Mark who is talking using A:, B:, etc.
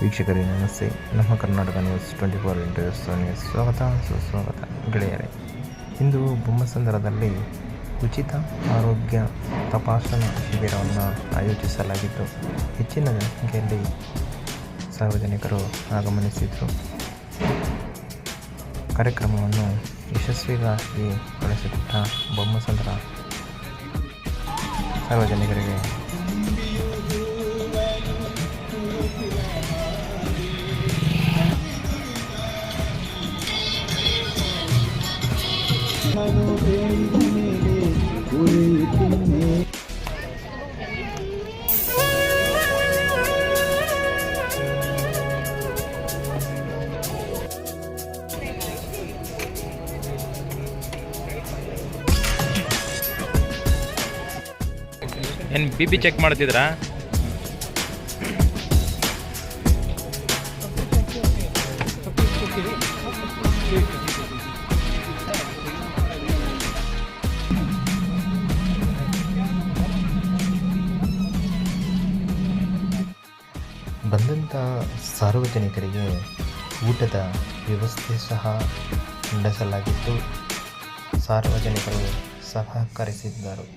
A: ವೀಕ್ಷಕರೇ ನಮಸ್ತೆ. ನಮ್ಮ ಕರ್ನಾಟಕ ನ್ಯೂಸ್ 24x7 ನ್ಯೂಸ್ ಸ್ವಾಗತ ಸುಸ್ವಾಗತ ಗೆಳೆಯರೇ. ಇಂದು ಬೊಮ್ಮಸಂದ್ರದಲ್ಲಿ ಉಚಿತ ಆರೋಗ್ಯ ತಪಾಸಣಾ ಶಿಬಿರವನ್ನು ಆಯೋಜಿಸಲಾಗಿದ್ದು ಹೆಚ್ಚಿನ ಸಂಖ್ಯೆಯಲ್ಲಿ ಸಾರ್ವಜನಿಕರು ಆಗಮನಿಸಿದರು. ಕಾರ್ಯಕ್ರಮವನ್ನು ಯಶಸ್ವಿಯಾಗಿ ನಡೆಸಿಕೊಟ್ಟ ಬೊಮ್ಮಸಂದ್ರ ಸಾರ್ವಜನಿಕರಿಗೆ
B: ಏನು ಬಿ ಚೆಕ್ ಮಾಡ್ತಿದ್ರಾ?
A: ಬಂದಂಥ ಸಾರ್ವಜನಿಕರಿಗೆ ಊಟದ ವ್ಯವಸ್ಥೆ ಸಹ ನಡೆಸಲಾಗಿದ್ದು ಸಾರ್ವಜನಿಕರು ಸಹಕರಿಸಿದ್ದರು.